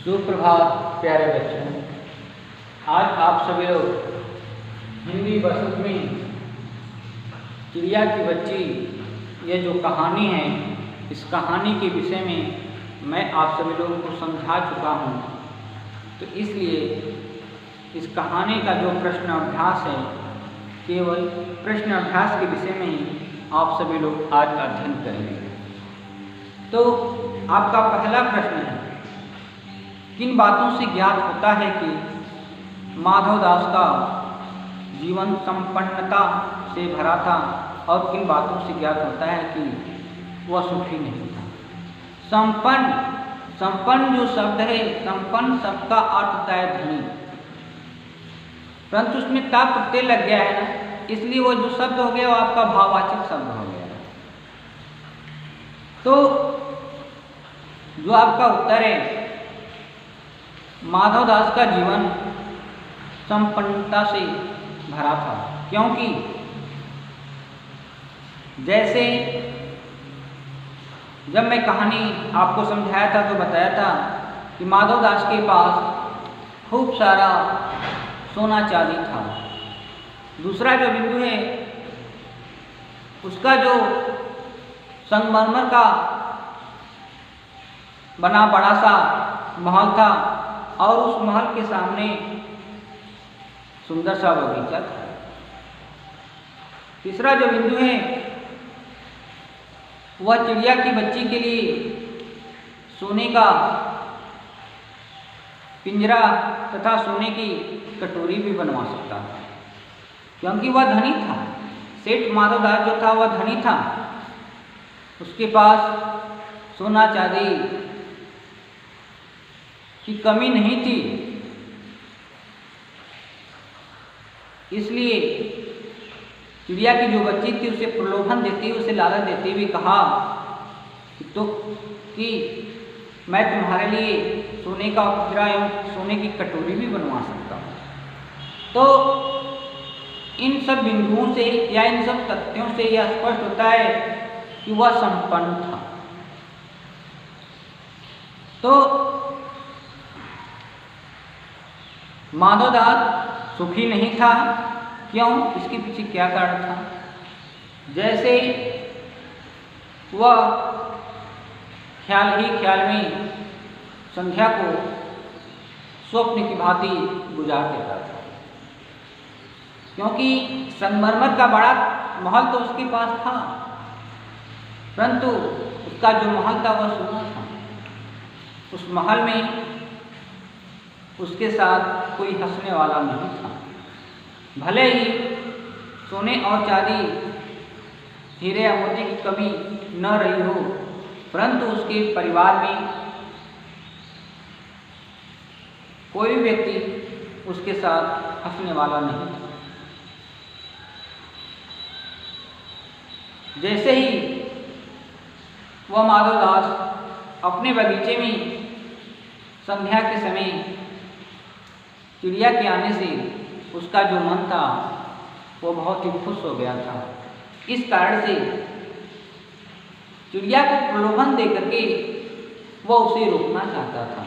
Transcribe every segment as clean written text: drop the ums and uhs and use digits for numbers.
सुप्रभात प्यारे बच्चों। आज आप सभी लोग हिंदी बसंत में चिड़िया की बच्ची ये जो कहानी है, इस कहानी के विषय में मैं आप सभी लोगों को समझा चुका हूँ। तो इसलिए इस कहानी का जो प्रश्न अभ्यास है, केवल प्रश्न अभ्यास के विषय में ही आप सभी लोग आज अध्ययन करेंगे। तो आपका पहला प्रश्न है, किन बातों से ज्ञात होता है कि माधवदास का जीवन संपन्नता से भरा था, और किन बातों से ज्ञात होता है कि वह सुखी नहीं था। संपन्न जो शब्द है, संपन्न शब्द का अर्थ होता है धनी, परंतु उसमें ता प्रत्यय लग गया है ना, इसलिए वो जो शब्द हो गया वो आपका भाववाचक शब्द हो गया। तो जो आपका उत्तर है, माधवदास का जीवन संपन्नता से भरा था, क्योंकि जैसे जब मैं कहानी आपको समझाया था तो बताया था कि माधवदास के पास खूब सारा सोना चांदी था। दूसरा जो बिंदु है, उसका जो संगमरमर का बना बड़ा सा महल था, और उस महल के सामने सुंदर सा बगीचा था। तीसरा जो बिंदु है, वह चिड़िया की बच्ची के लिए सोने का पिंजरा तथा सोने की कटोरी भी बनवा सकता था, क्योंकि वह धनी था। सेठ माधवदास जो था वह धनी था, उसके पास सोना चांदी की कमी नहीं थी। इसलिए चिड़िया की जो बच्ची थी उसे प्रलोभन देती हुए, उसे लालच देते हुए कहा कि मैं तुम्हारे लिए सोने का पिंजरा एवं सोने की कटोरी भी बनवा सकता हूँ। तो इन सब बिंदुओं से या इन सब तथ्यों से यह स्पष्ट होता है कि वह संपन्न था। तो माधवदास सुखी नहीं था, क्यों? इसके पीछे क्या कारण था? जैसे वह ख्याल ही ख्याल में संध्या को स्वप्न की भांति गुजार देता था, क्योंकि संगमरमर का बड़ा महल तो उसके पास था, परंतु उसका जो महल था वह सोना था। उस महल में उसके साथ कोई हंसने वाला नहीं था। भले ही सोने और चांदी, हीरे या मोती की कमी न रही हो, परंतु उसके परिवार में कोई व्यक्ति उसके साथ हंसने वाला नहीं था। जैसे ही वह माधवदास अपने बगीचे में संध्या के समय चिड़िया के आने से उसका जो मन था वो बहुत ही खुश हो गया था। इस कारण से चिड़िया को प्रलोभन दे करके वह उसे रोकना चाहता था,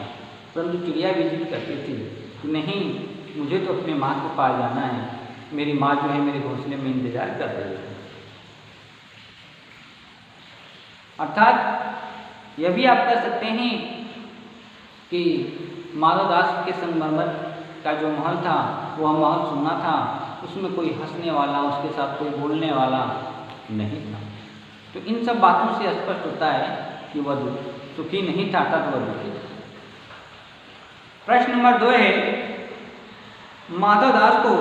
परंतु चिड़िया भी जिद करती थी कि नहीं, मुझे तो अपने माँ को पास जाना है, मेरी माँ जो है मेरे घोंसले में इंतजार कर रही है। अर्थात यह भी आप कह सकते हैं कि माधवदास के संगमरमर का जो महल था वह महल सोना था, उसमें कोई हंसने वाला, उसके साथ कोई बोलने वाला नहीं था। तो इन सब बातों से स्पष्ट होता है कि वह सुखी नहीं था, अर्थात वह दुखी था। प्रश्न नंबर 2 है, माधवदास को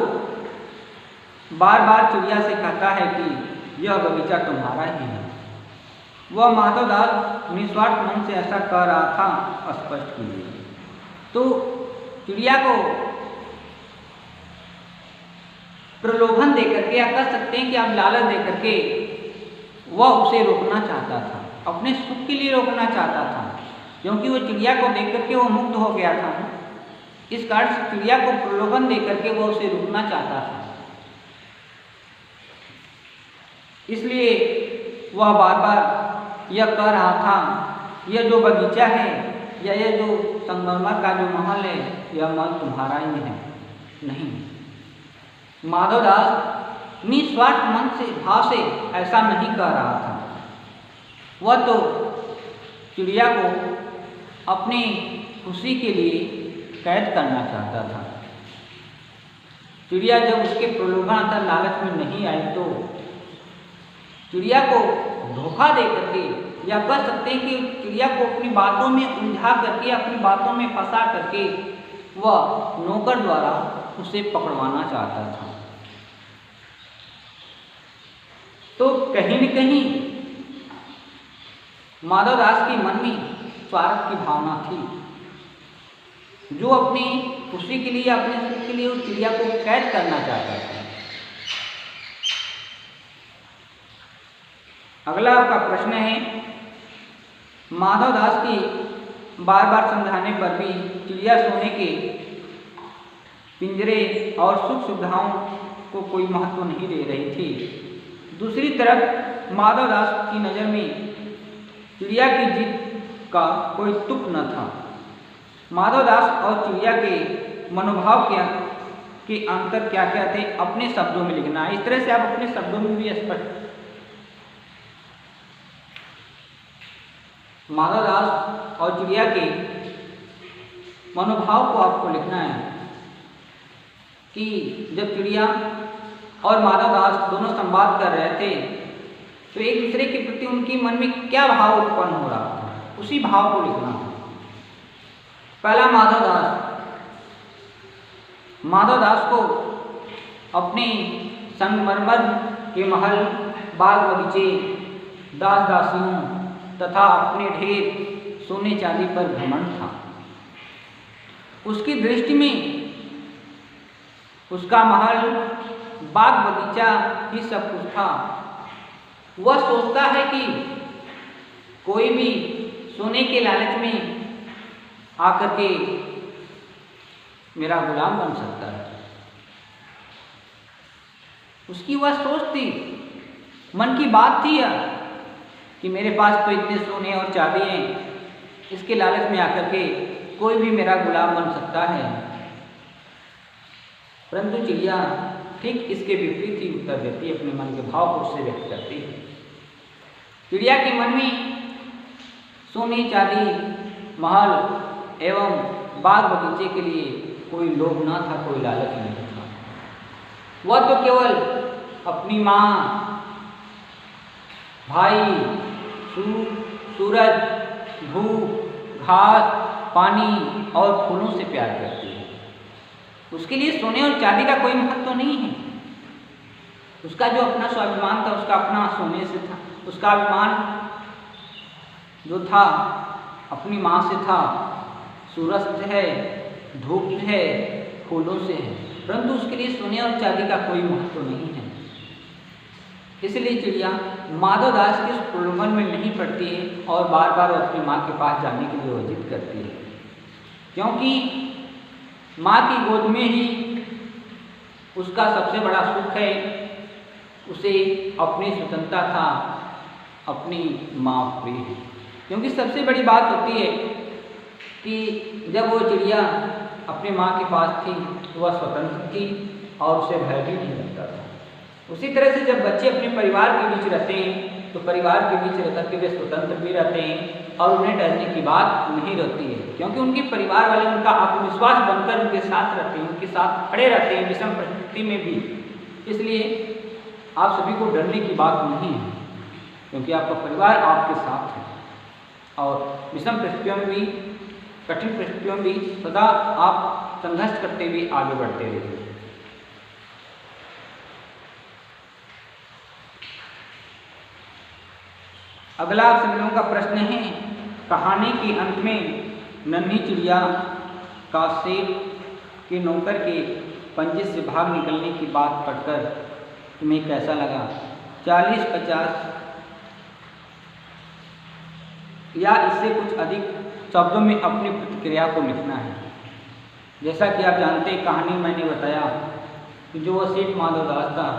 बार बार चिड़िया से कहता है कि यह बगीचा तुम्हारा ही है। वह माधवदास निस्वार्थ मन से ऐसा कह रहा था, स्पष्ट कीजिए। तो चिड़िया को प्रलोभन देकर के, या कह सकते हैं कि आप लालच देकर के वह उसे रोकना चाहता था, अपने सुख के लिए रोकना चाहता था, क्योंकि वो चिड़िया को देख करके वो मुग्ध हो गया था। इस कारण से चिड़िया को प्रलोभन देकर के वो उसे रोकना चाहता था। इसलिए वह बार बार यह कह रहा था, यह जो बगीचा है या ये जो संगमरमर का जो महल है यह महल तुम्हारा ही है। नहीं, माधवदास निस्वार्थ मन से भाव से ऐसा नहीं कह रहा था। वह तो चिड़िया को अपनी खुशी के लिए कैद करना चाहता था। चिड़िया जब उसके प्रलोभन तथा लालच में नहीं आई तो चिड़िया को धोखा दे करके, या कह सकते हैं कि चिड़िया को अपनी बातों में उलझा करके, अपनी बातों में फंसा करके वह नौकर द्वारा उसे पकड़वाना चाहता था। तो कहीं न कहीं माधवदास के मन में स्वार्थ की भावना थी, जो अपनी खुशी के लिए, अपने सुख के लिए उस चिड़िया को कैद करना चाहता था। अगला आपका प्रश्न है, माधवदास की बार बार समझाने पर भी चिड़िया सोने के पिंजरे और सुख सुविधाओं को कोई महत्व नहीं दे रही थी। दूसरी तरफ माधवदास की नज़र में चिड़िया की जीत का कोई तुक न था। माधवदास और चिड़िया के मनोभाव के अंतर क्या क्या थे, अपने शब्दों में लिखना। इस तरह से आप अपने शब्दों में भी स्पष्ट माधवदास और चिड़िया के मनोभाव को आपको लिखना है कि जब चिड़िया और माधवदास दोनों संवाद कर रहे थे तो एक दूसरे के प्रति उनके मन में क्या भाव उत्पन्न हो रहा था, उसी भाव को लिखना है। पहला, माधवदास को अपने संगमरमर के महल, बाग बगीचे, दास दासियों तथा अपने ढेर सोने चांदी पर घमंड था। उसकी दृष्टि में उसका महल, बाग बगीचा ही सब कुछ था। वह सोचता है कि कोई भी सोने के लालच में आकर के मेरा गुलाम बन सकता है। उसकी वह सोच थी, मन की बात थी यह कि मेरे पास तो इतने सोने और चांदी हैं, इसके लालच में आकर के कोई भी मेरा गुलाम बन सकता है। परंतु चिड़िया ठीक इसके विपरीत ही उत्तर देती है, अपने मन के भाव को उससे व्यक्त करती है। चिड़िया के मन में सोने चांदी, महल एवं बाग बगीचे के लिए कोई लोभ न था, कोई लालच नहीं था। वह तो केवल अपनी माँ, भाई, सूरज, धूप, घास, पानी और फूलों से प्यार करती है। उसके लिए सोने और चांदी का कोई महत्व नहीं है। उसका जो अपना स्वाभिमान था, उसका अपना सोने से था, उसका अभिमान जो था अपनी माँ से था, सूरज से है, धूप से है, फूलों से है। परंतु उसके लिए सोने और चांदी का कोई महत्व नहीं है। इसलिए चिड़िया माधवदास के उस प्रलोभन में नहीं पड़ती है और बार बार अपनी माँ के पास जाने के लिए वो जिद करती है, क्योंकि माँ की गोद में ही उसका सबसे बड़ा सुख है। उसे अपनी स्वतंत्रता था, अपनी माँ प्रिय है। क्योंकि सबसे बड़ी बात होती है कि जब वो चिड़िया अपनी माँ के पास थी तो वह स्वतंत्र थी और उसे भय भी नहीं लगता था। उसी तरह से जब बच्चे अपने परिवार के बीच रहते हैं तो परिवार के बीच रहकर के वे स्वतंत्र भी रहते हैं और उन्हें डरने की बात नहीं रहती है, क्योंकि उनके परिवार वाले उनका आत्मविश्वास बनकर उनके साथ रहते हैं, उनके साथ खड़े रहते हैं विषम परिस्थिति में भी। इसलिए आप सभी को डरने की बात नहीं है, क्योंकि आपका परिवार आपके साथ है और विषम परिस्थितियों में भी, कठिन परिस्थितियों में भी सदा आप संघर्ष करते हुए आगे बढ़ते रहिए। अगला आप सभी लोगों का प्रश्न है, कहानी के अंत में नन्ही चिड़िया का सेठ के नौकर के पंजे से भाग निकलने की बात पढ़कर तुम्हें कैसा लगा? 40-50 या इससे कुछ अधिक शब्दों में अपनी प्रतिक्रिया को लिखना है। जैसा कि आप जानते हैं, कहानी मैंने बताया कि जो वो सेठ माधवदास था,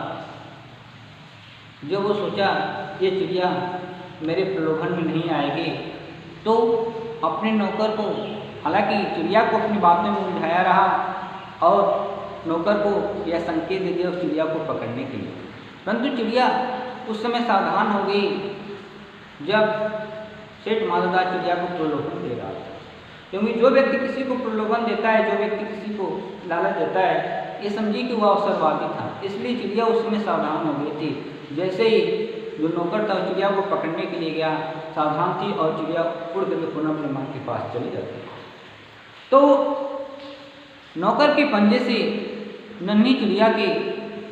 जो वो सोचा ये चिड़िया मेरे प्रलोभन में नहीं आएगी, तो अपने नौकर को, हालांकि चिड़िया को अपनी बातों में उलझाया रहा और नौकर को यह संकेत दे दिया उस चिड़िया को पकड़ने के लिए, परंतु चिड़िया उस समय सावधान हो गई जब सेठ माधवदास चिड़िया को प्रलोभन दे रहा था। क्योंकि जो व्यक्ति किसी को प्रलोभन देता है, जो व्यक्ति किसी को लालच देता है, ये समझी कि वह अवसरवादी था, इसलिए चिड़िया उस समय सावधान हो गई थी। जैसे ही जो नौकर था चिड़िया को पकड़ने के लिए गया, सावधान थी और चिड़िया उड़ करके पुनः अपने माँ के पास चली जाती। तो नौकर के पंजे से नन्ही चिड़िया के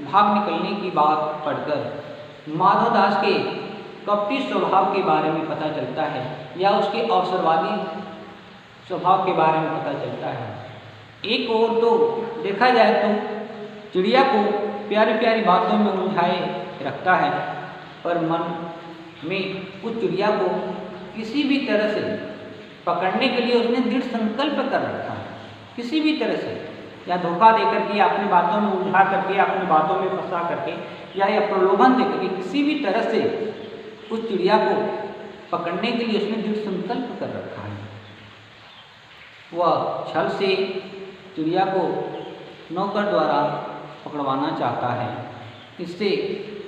भाग निकलने की बात पढ़कर माधवदास के कपटी स्वभाव के बारे में पता चलता है, या उसके अवसरवादी स्वभाव के बारे में पता चलता है। एक ओर तो देखा जाए तो चिड़िया को प्यारी प्यारी बातों में उलझाए रखता है, पर मन में उस चिड़िया को किसी भी तरह से पकड़ने के लिए उसने दृढ़ संकल्प कर रखा है। किसी भी तरह से, या धोखा दे करके, या अपनी बातों में उलझा करके, या अपनी बातों में फंसा करके, या प्रलोभन दे करके, किसी भी तरह से उस चिड़िया को पकड़ने के लिए उसने दृढ़ संकल्प कर रखा है। वह छल से चिड़िया को नौकर द्वारा पकड़वाना चाहता है। इससे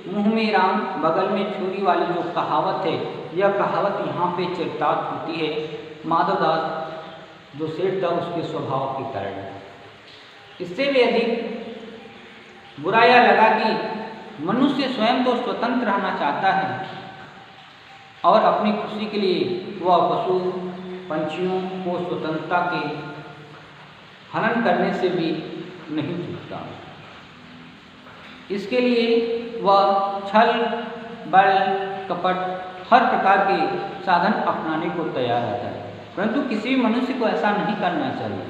मुँह में राम बगल में छुरी वाली जो कहावत है, यह कहावत यहाँ पे चरितार्थ होती है माधवदास जो सेठ था उसके स्वभाव के कारण। इससे भी अधिक बुरा यह लगा कि मनुष्य स्वयं तो स्वतंत्र रहना चाहता है और अपनी खुशी के लिए वह पशु पंछियों को स्वतंत्रता के हनन करने से भी नहीं चूकता। इसके लिए वह छल, बल, कपट, हर प्रकार के साधन अपनाने को तैयार रहता है, परंतु किसी भी मनुष्य को ऐसा नहीं करना चाहिए,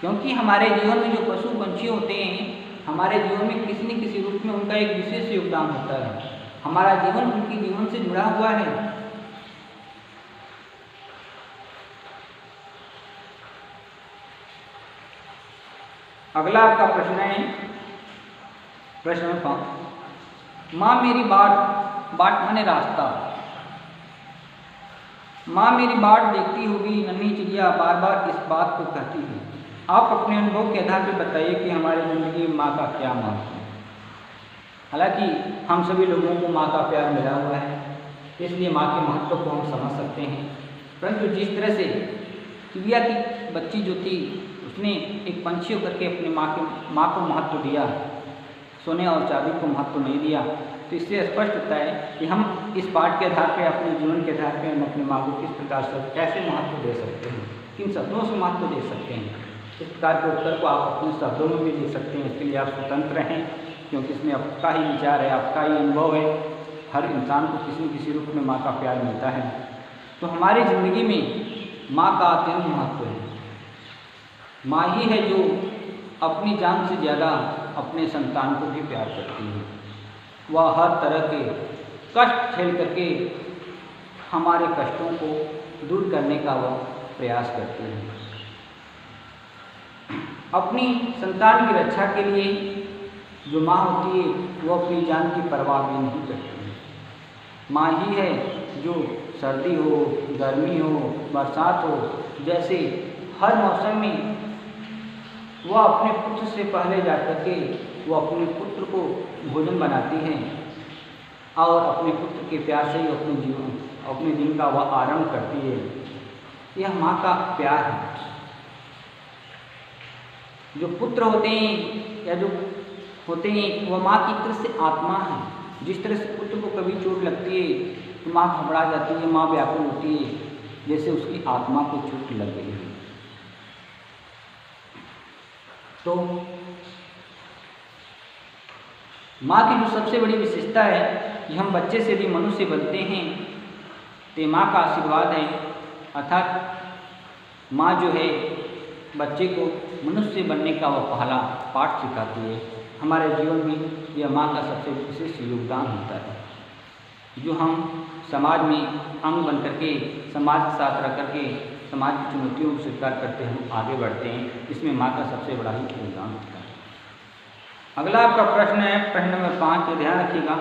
क्योंकि हमारे जीवन में जो पशु पंछी होते हैं, हमारे जीवन में किसी न किसी रूप में उनका एक विशेष योगदान होता है। हमारा जीवन उनके जीवन से जुड़ा हुआ है। अगला आपका प्रश्न है, प्रश्न 5। माँ मेरी बाट माने रास्ता, माँ मेरी बाट देखती होगी, नन्ही चिड़िया बार बार इस बात को कहती है। आप अपने अनुभव के आधार पर बताइए कि हमारी ज़िंदगी में माँ का क्या महत्व है। हालांकि हम सभी लोगों को माँ का प्यार मिला हुआ है, इसलिए माँ के महत्व को हम समझ सकते हैं, परंतु जिस तरह से चिड़िया की बच्ची जो थी उसने एक पंछी होकर के अपनी माँ को महत्व दिया, सोने और चांदी को महत्व नहीं दिया, तो इससे स्पष्ट होता है कि हम इस पाठ के आधार पर, अपने जीवन के आधार पर हम अपनी माँ को किस प्रकार से कैसे महत्व दे सकते हैं, किन शब्दों से महत्व दे सकते हैं। इस प्रकार के उत्तर को आप अपने शब्दों में भी दे सकते हैं। इसके लिए आप स्वतंत्र हैं, क्योंकि इसमें आपका ही विचार है, आपका ही अनुभव है। हर इंसान को किसी न किसी रूप में माँ का प्यार मिलता है। तो हमारी ज़िंदगी में माँ का अत्यंत महत्व है। माँ ही है जो अपनी जान से ज़्यादा अपने संतान को भी प्यार करती है। वह हर तरह के कष्ट झेल करके हमारे कष्टों को दूर करने का वह प्रयास करती है। अपनी संतान की रक्षा के लिए जो माँ होती है वो अपनी जान की परवाह भी नहीं करती है। माँ ही है जो सर्दी हो, गर्मी हो, बरसात हो, जैसे हर मौसम में वह अपने पुत्र से पहले जाकर के वो अपने पुत्र को भोजन बनाती हैं और अपने पुत्र के प्यार से ही अपने दिन का वह आरंभ करती है। यह माँ का प्यार है। जो पुत्र होते हैं या जो होते हैं वह माँ की तरह से आत्मा है। जिस तरह से पुत्र को कभी चोट लगती है तो माँ घबरा जाती है, माँ व्याकुल होती है, जैसे उसकी आत्मा को चोट लग गई है। तो माँ की जो सबसे बड़ी विशेषता है कि हम बच्चे से भी मनुष्य बनते हैं, तो माँ का आशीर्वाद है। अर्थात माँ जो है बच्चे को मनुष्य बनने का वह पहला पाठ सिखाती है। हमारे जीवन में यह माँ का सबसे विशेष योगदान होता है, जो हम समाज में अंग बन करके, समाज के साथ रह करके, समाज की चुनौतियों को स्वीकार करते हम आगे बढ़ते हैं। इसमें माँ का सबसे बड़ा ही योगदान होता है। अगला आपका प्रश्न है, प्रश्न नंबर 5, ध्यान रखिएगा।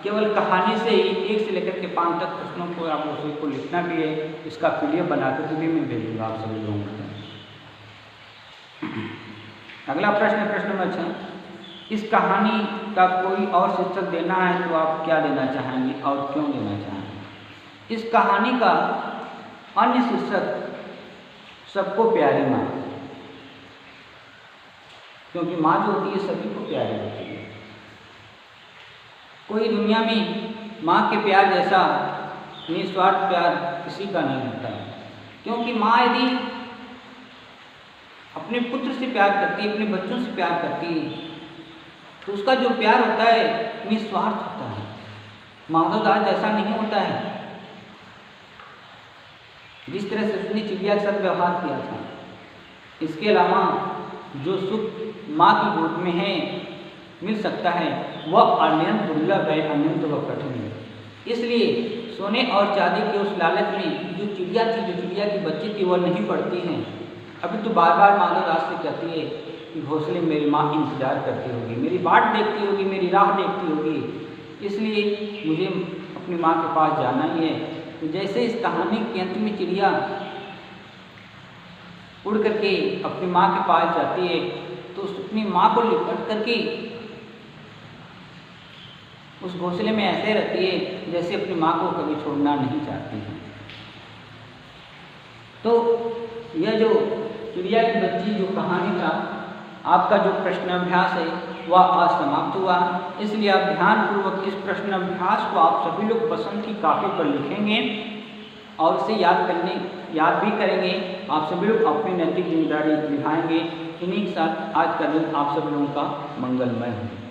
केवल कहानी से ही 1 से लेकर के 5 तक प्रश्नों को आप लोगों को लिखना भी है। इसका PDF बना कर भी मैं भेजूँगा आप सभी लोगों को। अगला प्रश्न, प्रश्न नंबर 6, इस कहानी का कोई और शीर्षक देना है तो आप क्या देना चाहेंगे और क्यों देना चाहेंगे? इस कहानी का अन्य शीर्षक सबको प्यारी माँ, क्योंकि माँ जो होती है सभी को प्यारी होती है। कोई दुनिया में माँ के प्यार जैसा निस्वार्थ प्यार किसी का नहीं होता है, क्योंकि माँ यदि अपने पुत्र से प्यार करती है, अपने बच्चों से प्यार करती है, तो उसका जो प्यार होता है निस्वार्थ होता है, माधवदास जैसा नहीं होता है। जिस तरह से उसने चिड़िया के साथ व्यवहार किया था, इसके अलावा जो सुख माँ की गोद में है मिल सकता है वह अत्यंत दुर्लभ है, अत्यंत व कठिन है। इसलिए सोने और चांदी के उस लालच में जो चिड़िया थी, जो चिड़िया की बच्ची थी, वह नहीं पड़ती है। अभी तो बार बार माधवदास से कहती है कि घोंसले में मेरी माँ इंतजार करती होगी, मेरी बाट देखती होगी, मेरी राह देखती होगी, इसलिए मुझे अपनी माँ के पास जाना ही है। तो जैसे इस कहानी के अंत में चिड़िया उड़ करके अपनी माँ के पास जाती है, तो अपनी माँ को लिपट करके उस घोंसले में ऐसे रहती है जैसे अपनी माँ को कभी छोड़ना नहीं चाहती है। तो यह जो चिड़िया की बच्ची जो कहानी का आपका जो प्रश्न अभ्यास है वह आज समाप्त हुआ। इसलिए आप ध्यानपूर्वक इस प्रश्न अभ्यास को आप सभी लोग पसंद की कॉपी पर लिखेंगे और इसे याद भी करेंगे। आप सभी लोग अपनी नैतिक जिम्मेदारी निभाएंगे। इन्हीं के साथ आज का दिन आप सभी लोगों का मंगलमय हो।